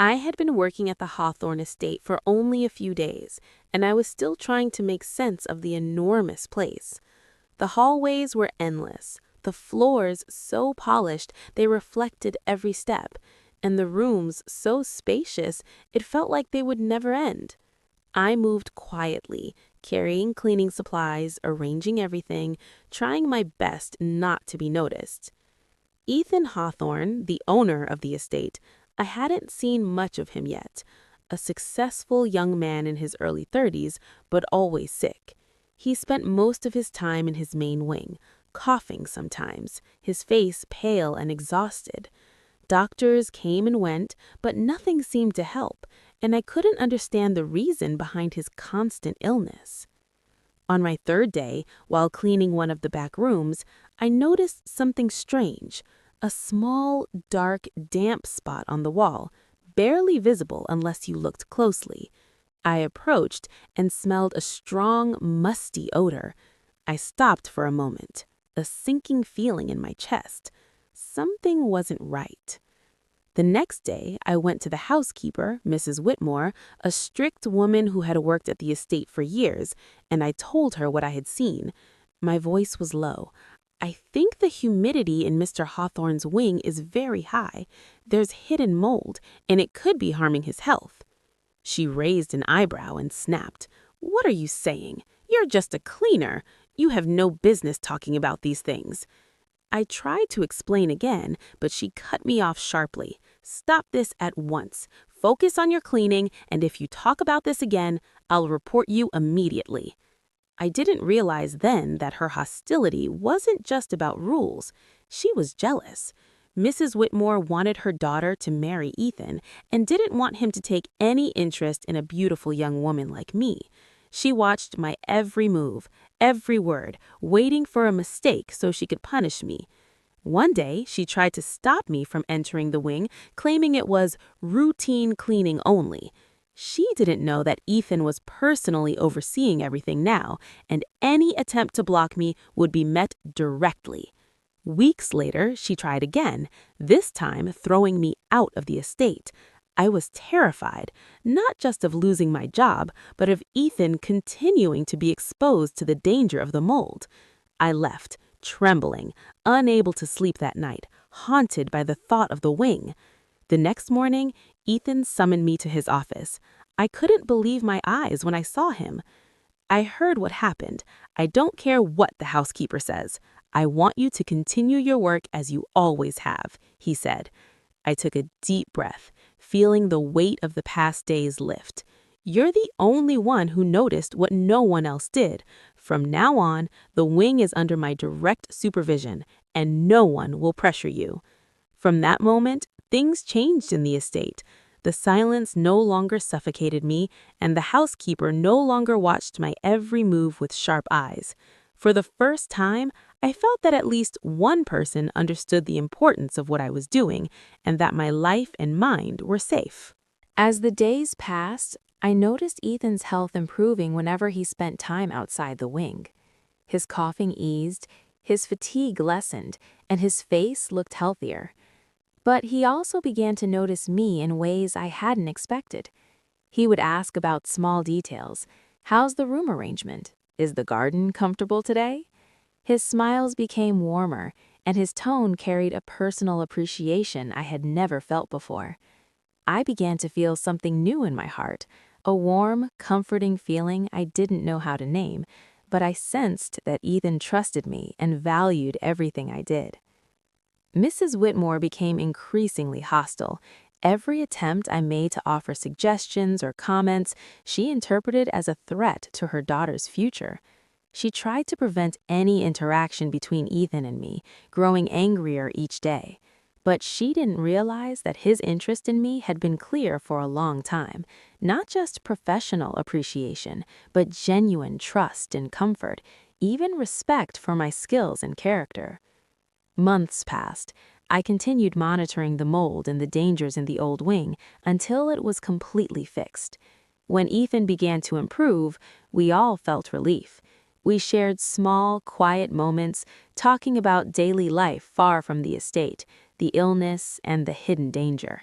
I had been working at the Hawthorne estate for only a few days, and I was still trying to make sense of the enormous place. The hallways were endless, the floors so polished they reflected every step, and the rooms so spacious it felt like they would never end. I moved quietly, carrying cleaning supplies, arranging everything, trying my best not to be noticed. Ethan Hawthorne, the owner of the estate, I hadn't seen much of him yet. A successful young man in his early 30s, but always sick. He spent most of his time in his main wing, coughing sometimes, his face pale and exhausted. Doctors came and went, but nothing seemed to help, and I couldn't understand the reason behind his constant illness. On my third day, while cleaning one of the back rooms, I noticed something strange. A small, dark, damp spot on the wall, barely visible unless you looked closely. I approached and smelled a strong, musty odor. I stopped for a moment, a sinking feeling in my chest. Something wasn't right. The next day, I went to the housekeeper, Mrs. Whitmore, a strict woman who had worked at the estate for years, and I told her what I had seen. My voice was low. I think the humidity in Mr. Hawthorne's wing is very high. There's hidden mold, and it could be harming his health. She raised an eyebrow and snapped. "What are you saying? You're just a cleaner. You have no business talking about these things." I tried to explain again, but she cut me off sharply. "Stop this at once. Focus on your cleaning, and if you talk about this again, I'll report you immediately." I didn't realize then that her hostility wasn't just about rules. She was jealous. Mrs. Whitmore wanted her daughter to marry Ethan and didn't want him to take any interest in a beautiful young woman like me. She watched my every move, every word, waiting for a mistake so she could punish me. One day, she tried to stop me from entering the wing, claiming it was routine cleaning only. She didn't know that Ethan was personally overseeing everything now, and any attempt to block me would be met directly. Weeks later, she tried again, this time throwing me out of the estate. I was terrified, not just of losing my job, but of Ethan continuing to be exposed to the danger of the mold. I left, trembling, unable to sleep that night, haunted by the thought of the wing. The next morning, Ethan summoned me to his office. I couldn't believe my eyes when I saw him. "I heard what happened. I don't care what the housekeeper says. I want you to continue your work as you always have," he said. I took a deep breath, feeling the weight of the past days lift. "You're the only one who noticed what no one else did. From now on, the wing is under my direct supervision, and no one will pressure you." From that moment, things changed in the estate. The silence no longer suffocated me, and the housekeeper no longer watched my every move with sharp eyes. For the first time, I felt that at least one person understood the importance of what I was doing, and that my life and mind were safe. As the days passed, I noticed Ethan's health improving whenever he spent time outside the wing. His coughing eased, his fatigue lessened, and his face looked healthier. But he also began to notice me in ways I hadn't expected. He would ask about small details. "How's the room arrangement? Is the garden comfortable today?" His smiles became warmer, and his tone carried a personal appreciation I had never felt before. I began to feel something new in my heart, a warm, comforting feeling I didn't know how to name, but I sensed that Ethan trusted me and valued everything I did. Mrs. Whitmore became increasingly hostile. Every attempt I made to offer suggestions or comments, she interpreted as a threat to her daughter's future. She tried to prevent any interaction between Ethan and me, growing angrier each day. But she didn't realize that his interest in me had been clear for a long time, not just professional appreciation, but genuine trust and comfort, even respect for my skills and character. Months passed. I continued monitoring the mold and the dangers in the old wing until it was completely fixed. When Ethan began to improve, we all felt relief. We shared small, quiet moments, talking about daily life far from the estate, the illness, and the hidden danger.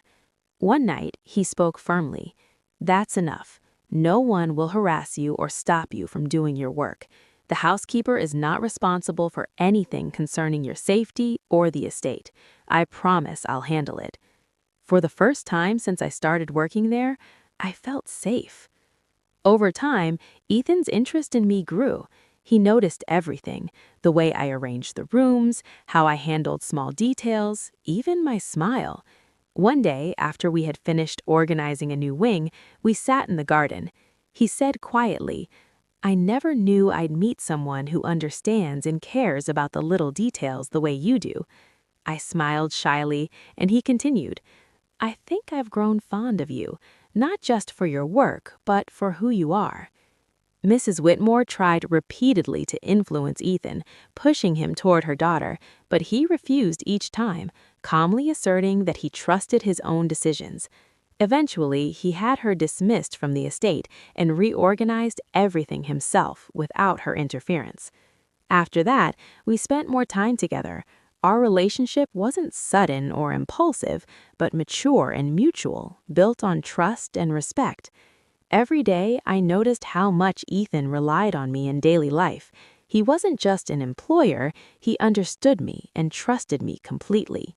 One night, he spoke firmly. "That's enough. No one will harass you or stop you from doing your work. The housekeeper is not responsible for anything concerning your safety or the estate. I promise I'll handle it." For the first time since I started working there, I felt safe. Over time, Ethan's interest in me grew. He noticed everything: the way I arranged the rooms, how I handled small details, even my smile. One day, after we had finished organizing a new wing, we sat in the garden. He said quietly, "I never knew I'd meet someone who understands and cares about the little details the way you do." I smiled shyly, and he continued, "I think I've grown fond of you, not just for your work, but for who you are." Mrs. Whitmore tried repeatedly to influence Ethan, pushing him toward her daughter, but he refused each time, calmly asserting that he trusted his own decisions. Eventually, he had her dismissed from the estate and reorganized everything himself without her interference. After that, we spent more time together. Our relationship wasn't sudden or impulsive, but mature and mutual, built on trust and respect. Every day, I noticed how much Ethan relied on me in daily life. He wasn't just an employer, he understood me and trusted me completely.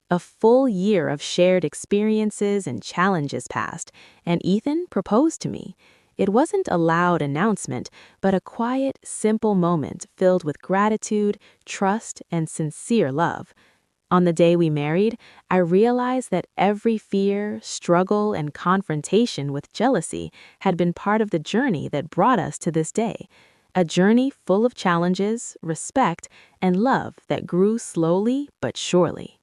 A full year of shared experiences and challenges passed, and Ethan proposed to me. It wasn't a loud announcement, but a quiet, simple moment filled with gratitude, trust, and sincere love. On the day we married, I realized that every fear, struggle, and confrontation with jealousy had been part of the journey that brought us to this day. A journey full of challenges, respect, and love that grew slowly but surely.